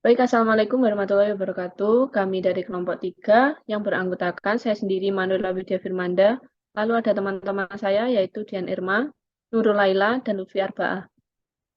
Baik, Assalamualaikum warahmatullahi wabarakatuh. Kami dari kelompok 3 yang beranggotakan saya sendiri Manuela Widya Firmanda, lalu ada teman-teman saya yaitu Dian Irma, Nurul Laila, dan Lutfi Arba'ah.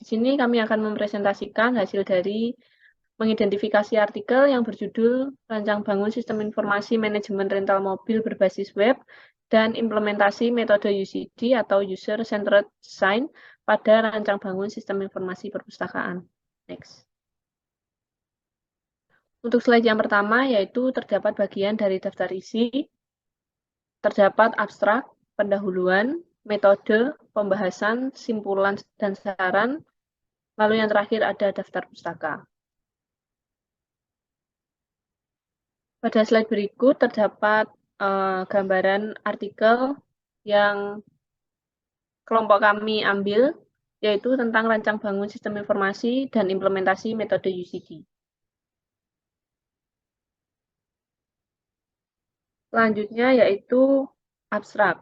Di sini kami akan mempresentasikan hasil dari mengidentifikasi artikel yang berjudul Rancang Bangun Sistem Informasi Manajemen Rental Mobil Berbasis Web dan Implementasi Metode UCD atau User Centered Design pada Rancang Bangun Sistem Informasi Perpustakaan. Next. Untuk slide yang pertama yaitu terdapat bagian dari daftar isi, terdapat abstrak, pendahuluan, metode, pembahasan, simpulan, dan saran, lalu yang terakhir ada daftar pustaka. Pada slide berikut terdapat gambaran artikel yang kelompok kami ambil, yaitu tentang rancang bangun sistem informasi dan implementasi metode UCD. Selanjutnya yaitu abstrak.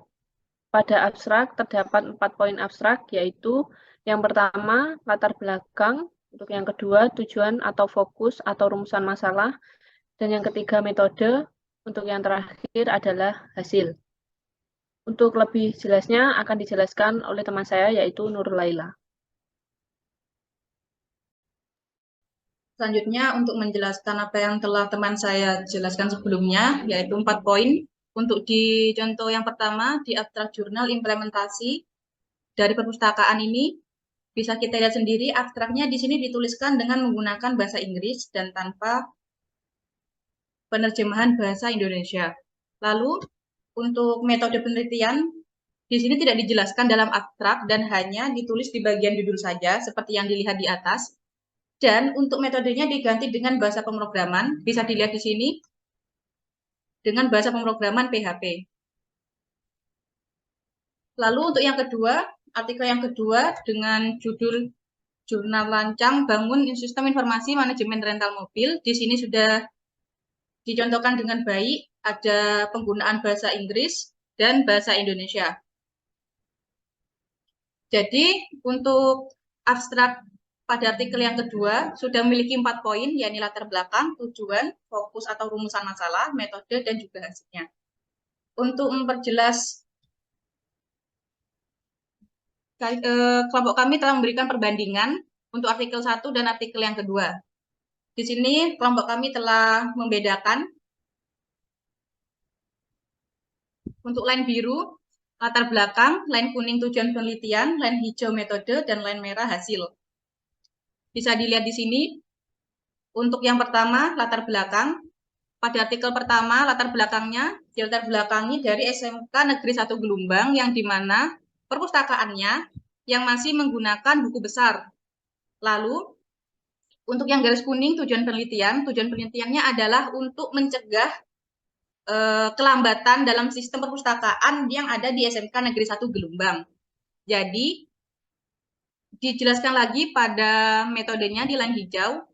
Pada abstrak terdapat 4 poin abstrak, yaitu yang pertama latar belakang, untuk yang kedua tujuan atau fokus atau rumusan masalah, dan yang ketiga metode, untuk yang terakhir adalah hasil. Untuk lebih jelasnya akan dijelaskan oleh teman saya yaitu Nurul Laila. Selanjutnya untuk menjelaskan apa yang telah teman saya jelaskan sebelumnya, yaitu 4 poin. Untuk di contoh yang pertama, di abstrak jurnal implementasi dari perpustakaan ini, bisa kita lihat sendiri abstraknya di sini dituliskan dengan menggunakan bahasa Inggris dan tanpa penerjemahan bahasa Indonesia. Lalu, untuk metode penelitian, di sini tidak dijelaskan dalam abstrak dan hanya ditulis di bagian judul saja, seperti yang dilihat di atas. Dan untuk metodenya diganti dengan bahasa pemrograman, bisa dilihat di sini, dengan bahasa pemrograman PHP. Lalu untuk yang kedua, artikel yang kedua dengan judul Jurnal Rancang Bangun Sistem Informasi Manajemen Rental Mobil, di sini sudah dicontohkan dengan baik, ada penggunaan bahasa Inggris dan bahasa Indonesia. Jadi untuk abstrak pada artikel yang kedua sudah memiliki 4 poin, yakni latar belakang, tujuan, fokus atau rumusan masalah, metode, dan juga hasilnya. Untuk memperjelas, kelompok kami telah memberikan perbandingan untuk artikel 1 dan artikel yang kedua. Di sini kelompok kami telah membedakan untuk line biru latar belakang, line kuning tujuan penelitian, line hijau metode, dan line merah hasil. Bisa dilihat di sini, untuk yang pertama, latar belakang. Pada artikel pertama, latar belakangnya dilatar belakangi dari SMK Negeri 1 Gelumbang, yang dimana perpustakaannya yang masih menggunakan buku besar. Lalu, untuk yang garis kuning, tujuan penelitiannya adalah untuk mencegah kelambatan dalam sistem perpustakaan yang ada di SMK Negeri 1 Gelumbang. Jadi, dijelaskan lagi pada metodenya di line hijau,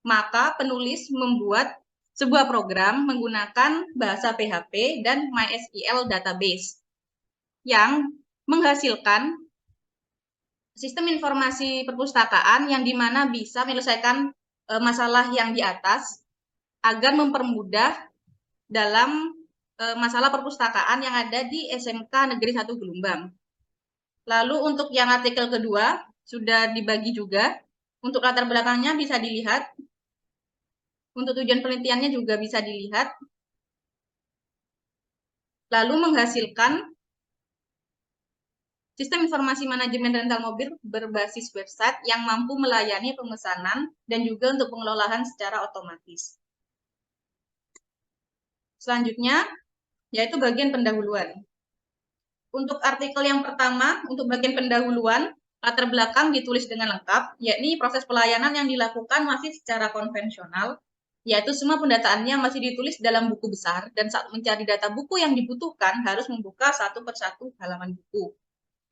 maka penulis membuat sebuah program menggunakan bahasa PHP dan MySQL database yang menghasilkan sistem informasi perpustakaan yang dimana bisa menyelesaikan masalah yang di atas agar mempermudah dalam masalah perpustakaan yang ada di SMK Negeri 1 Gelumbang. Lalu untuk yang artikel kedua, sudah dibagi juga. Untuk latar belakangnya bisa dilihat. Untuk tujuan penelitiannya juga bisa dilihat. Lalu menghasilkan sistem informasi manajemen rental mobil berbasis website yang mampu melayani pemesanan dan juga untuk pengelolaan secara otomatis. Selanjutnya, yaitu bagian pendahuluan. Untuk artikel yang pertama, untuk bagian pendahuluan, latar belakang ditulis dengan lengkap, yakni proses pelayanan yang dilakukan masih secara konvensional, yaitu semua pendataannya masih ditulis dalam buku besar, dan saat mencari data buku yang dibutuhkan harus membuka satu persatu halaman buku.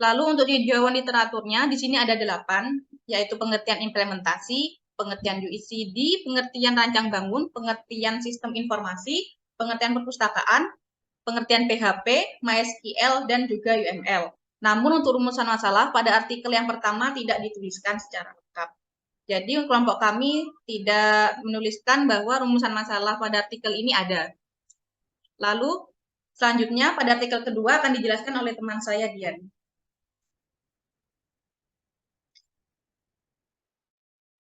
Lalu untuk tinjauan literaturnya, di sini ada 8, yaitu pengertian implementasi, pengertian UCD, pengertian rancang bangun, pengertian sistem informasi, pengertian perpustakaan, pengertian PHP, MySQL, dan juga UML. Namun untuk rumusan masalah pada artikel yang pertama tidak dituliskan secara lengkap. Jadi kelompok kami tidak menuliskan bahwa rumusan masalah pada artikel ini ada. Lalu selanjutnya pada artikel kedua akan dijelaskan oleh teman saya, Dian.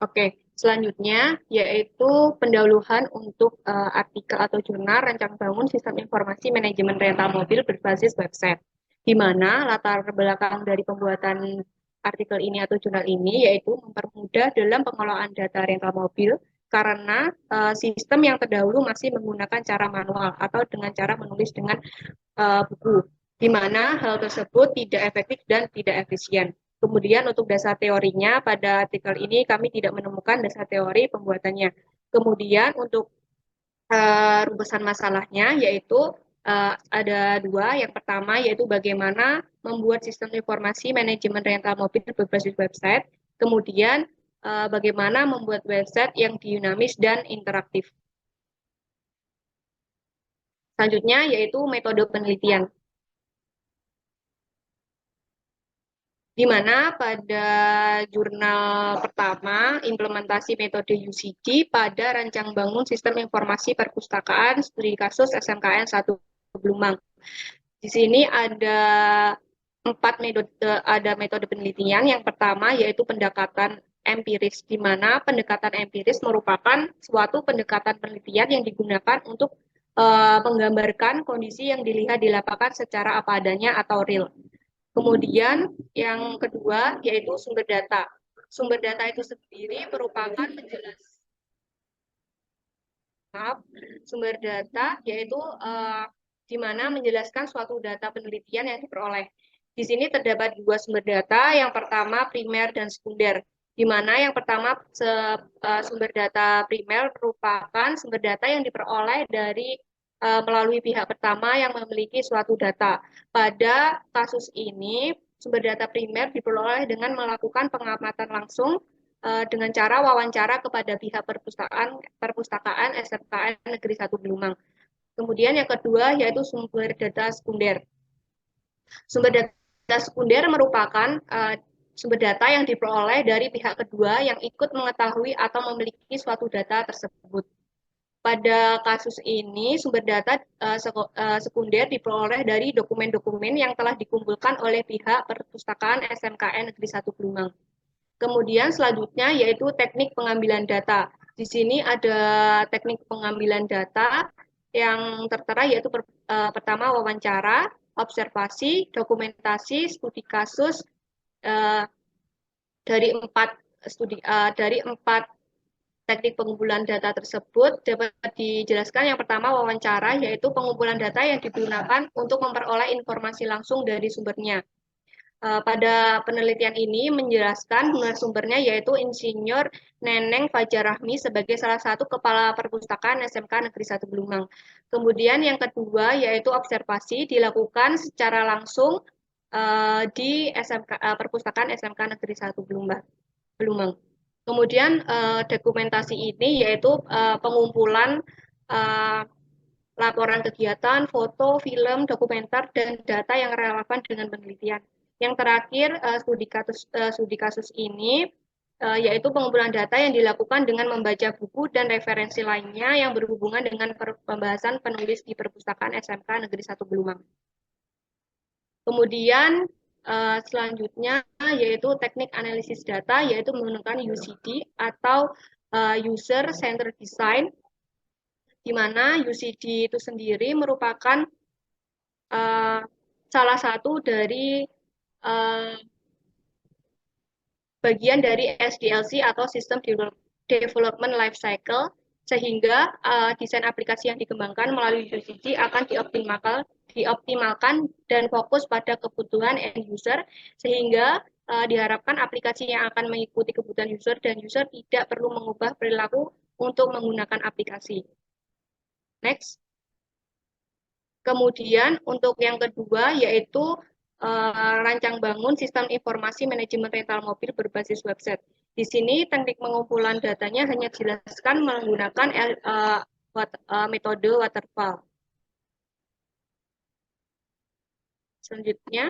Oke, selanjutnya yaitu pendahuluan untuk artikel atau jurnal rancang bangun sistem informasi manajemen rental mobil berbasis website, di mana latar belakang dari pembuatan artikel ini atau jurnal ini yaitu mempermudah dalam pengelolaan data rental mobil karena sistem yang terdahulu masih menggunakan cara manual atau dengan cara menulis dengan buku, di mana hal tersebut tidak efektif dan tidak efisien. Kemudian untuk dasar teorinya pada artikel ini kami tidak menemukan dasar teori pembuatannya. Kemudian untuk rumusan masalahnya yaitu ada dua. Yang pertama yaitu bagaimana membuat sistem informasi manajemen rental mobil berbasis website. Kemudian bagaimana membuat website yang dinamis dan interaktif. Selanjutnya yaitu metode penelitian. Di mana pada jurnal pertama implementasi metode UCD pada rancang bangun sistem informasi perpustakaan studi kasus SMKN 1 Belumang. Di sini ada metode penelitian. Yang pertama yaitu pendekatan empiris, di mana pendekatan empiris merupakan suatu pendekatan penelitian yang digunakan untuk menggambarkan kondisi yang dilihat di lapangan secara apa adanya atau real. Kemudian yang kedua yaitu sumber data. Sumber data itu sendiri merupakan sumber data yaitu di mana menjelaskan suatu data penelitian yang diperoleh. Di sini terdapat dua sumber data, yang pertama primer dan sekunder. Di mana yang pertama sumber data primer merupakan sumber data yang diperoleh dari melalui pihak pertama yang memiliki suatu data. Pada kasus ini, sumber data primer diperoleh dengan melakukan pengamatan langsung dengan cara wawancara kepada pihak perpustakaan SMKN Negeri 1 Belumang. Kemudian yang kedua yaitu sumber data sekunder. Sumber data sekunder merupakan sumber data yang diperoleh dari pihak kedua yang ikut mengetahui atau memiliki suatu data tersebut. Pada kasus ini, sumber data sekunder diperoleh dari dokumen-dokumen yang telah dikumpulkan oleh pihak perpustakaan SMKN Negeri 1 Belumang. Kemudian selanjutnya yaitu teknik pengambilan data. Di sini ada teknik pengambilan data yang tertera yaitu pertama wawancara, observasi, dokumentasi, studi kasus dari empat teknik pengumpulan data tersebut dapat dijelaskan. Yang pertama wawancara, yaitu pengumpulan data yang digunakan untuk memperoleh informasi langsung dari sumbernya. Pada penelitian ini menjelaskan sumbernya yaitu Insinyur Neneng Fajar Rahmi sebagai salah satu kepala perpustakaan SMK Negeri 1 Belumang. Kemudian yang kedua yaitu observasi dilakukan secara langsung di perpustakaan SMK Negeri 1 Belumang. Kemudian dokumentasi ini yaitu pengumpulan laporan kegiatan, foto, film, dokumenter, dan data yang relevan dengan penelitian. Yang terakhir, studi kasus ini yaitu pengumpulan data yang dilakukan dengan membaca buku dan referensi lainnya yang berhubungan dengan pembahasan penulis di perpustakaan SMK Negeri 1 Belumang. Kemudian selanjutnya yaitu teknik analisis data, yaitu menggunakan UCD atau User Centered Design, di mana UCD itu sendiri merupakan salah satu dari bagian dari SDLC atau System Development Life Cycle, sehingga desain aplikasi yang dikembangkan melalui UCD akan dioptimalkan dan fokus pada kebutuhan end user, sehingga diharapkan aplikasi yang akan mengikuti kebutuhan user dan user tidak perlu mengubah perilaku untuk menggunakan aplikasi. Next. Kemudian untuk yang kedua yaitu rancang bangun sistem informasi manajemen rental mobil berbasis website. Di sini teknik pengumpulan datanya hanya dijelaskan menggunakan metode waterfall. Selanjutnya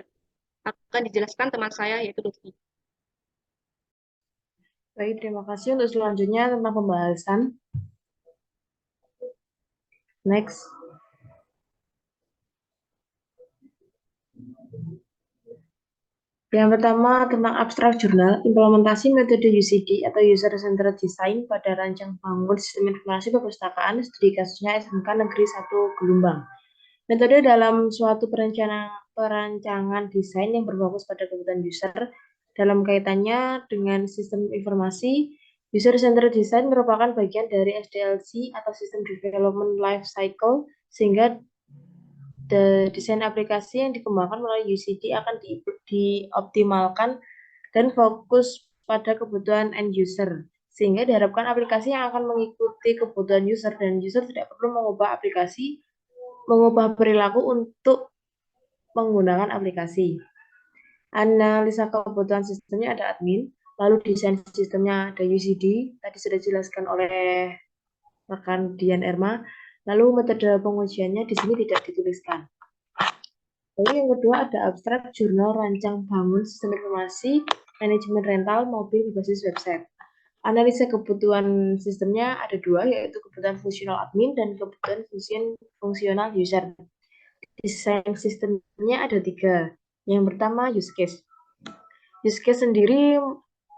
akan dijelaskan teman saya yaitu Lutfi. Baik, terima kasih. Untuk selanjutnya tentang pembahasan. Next. Yang pertama tentang abstrak jurnal, implementasi metode UCD atau User Centered Design pada rancang bangun sistem informasi perpustakaan studi kasusnya SMK Negeri 1 Gelombang. Metode dalam suatu perancangan desain yang berfokus pada kebutuhan user dalam kaitannya dengan sistem informasi. User Centered Design merupakan bagian dari SDLC atau System Development Life Cycle, sehingga desain aplikasi yang dikembangkan melalui UCD akan dioptimalkan dan fokus pada kebutuhan end user, sehingga diharapkan aplikasi yang akan mengikuti kebutuhan user dan user tidak perlu mengubah perilaku untuk menggunakan aplikasi. Analisa kebutuhan sistemnya ada admin, lalu desain sistemnya ada UCD, tadi sudah dijelaskan oleh rekan Dian Irma. Lalu metode pengujiannya di sini tidak dituliskan. Lalu yang kedua ada abstrak jurnal rancang bangun sistem informasi manajemen rental mobil berbasis website. Analisa kebutuhan sistemnya ada dua, yaitu kebutuhan fungsional admin dan kebutuhan fungsional user. Desain sistemnya ada tiga. Yang pertama use case. Use case sendiri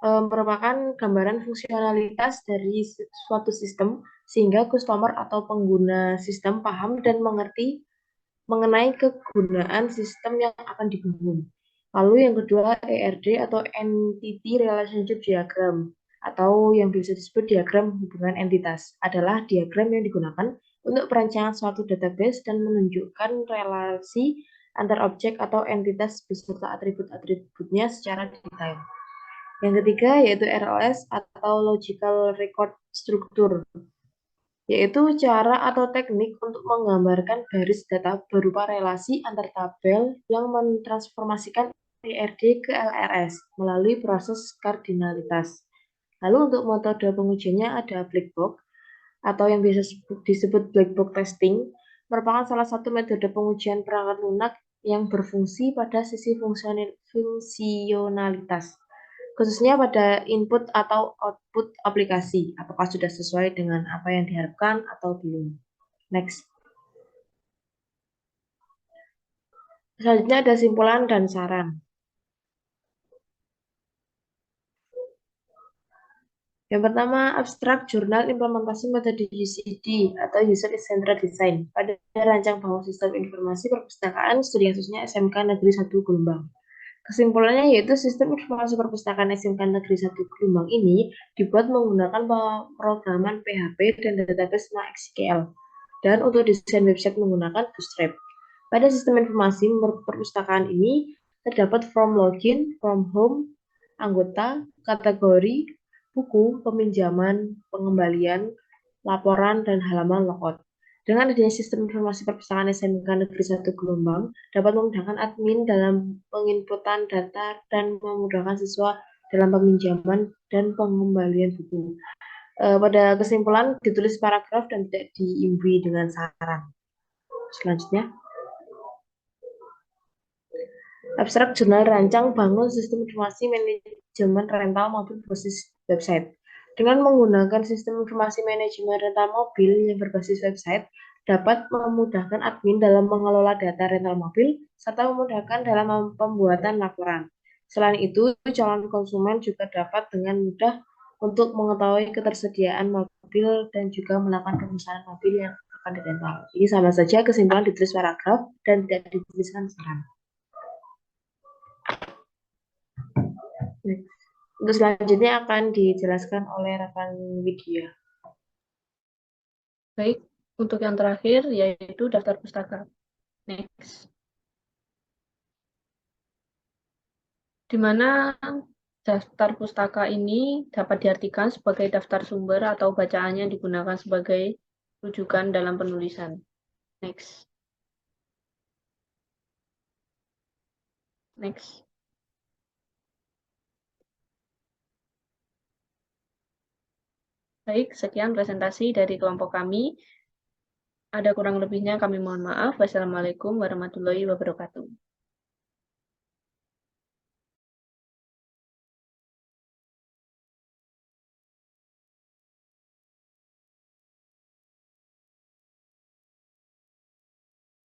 merupakan gambaran fungsionalitas dari suatu sistem sehingga customer atau pengguna sistem paham dan mengerti mengenai kegunaan sistem yang akan dibangun. Lalu yang kedua ERD atau Entity Relationship Diagram atau yang bisa disebut diagram hubungan entitas adalah diagram yang digunakan untuk perancangan suatu database dan menunjukkan relasi antar objek atau entitas beserta atribut-atributnya secara detail. Yang ketiga yaitu RLS atau Logical Record Structure, yaitu cara atau teknik untuk menggambarkan garis data berupa relasi antar tabel yang mentransformasikan ERD ke LRS melalui proses kardinalitas. Lalu untuk metode pengujiannya ada black box atau yang bisa disebut black box testing, merupakan salah satu metode pengujian perangkat lunak yang berfungsi pada sisi fungsionalitas, khususnya pada input atau output aplikasi, apakah sudah sesuai dengan apa yang diharapkan atau belum. Next. Selanjutnya ada simpulan dan saran. Yang pertama, abstrak jurnal implementasi metode UCD atau User Centered Design pada rancang bangun sistem informasi perpustakaan studi kasusnya SMK Negeri 1 Gelombang. Kesimpulannya yaitu sistem informasi perpustakaan SMK Negeri 1 Gelombang ini dibuat menggunakan pemrograman PHP dan database MySQL, dan untuk desain website menggunakan Bootstrap. Pada sistem informasi perpustakaan ini terdapat form login, form home, anggota, kategori, buku, peminjaman, pengembalian, laporan, dan halaman logout. Dengan adanya sistem informasi perpustakaan SMK Negeri 1 Gelombang dapat memudahkan admin dalam penginputan data dan memudahkan siswa dalam peminjaman dan pengembalian buku. Pada kesimpulan ditulis paragraf dan tidak diimbi dengan saran. Selanjutnya, abstrak jurnal rancang bangun sistem informasi manajemen rental mobil berbasis website. Dengan menggunakan sistem informasi manajemen rental mobil yang berbasis website, dapat memudahkan admin dalam mengelola data rental mobil, serta memudahkan dalam pembuatan laporan. Selain itu, calon konsumen juga dapat dengan mudah untuk mengetahui ketersediaan mobil dan juga melakukan pemesanan mobil yang akan dirental. Ini sama saja kesimpulan ditulis paragraf dan tidak dituliskan saran. Untuk selanjutnya akan dijelaskan oleh rekan Widya. Baik, untuk yang terakhir yaitu daftar pustaka. Next. Di mana daftar pustaka ini dapat diartikan sebagai daftar sumber atau bacaannya digunakan sebagai rujukan dalam penulisan. Next. Next. Baik, sekian presentasi dari kelompok kami. Ada kurang lebihnya kami mohon maaf. Wassalamualaikum warahmatullahi wabarakatuh.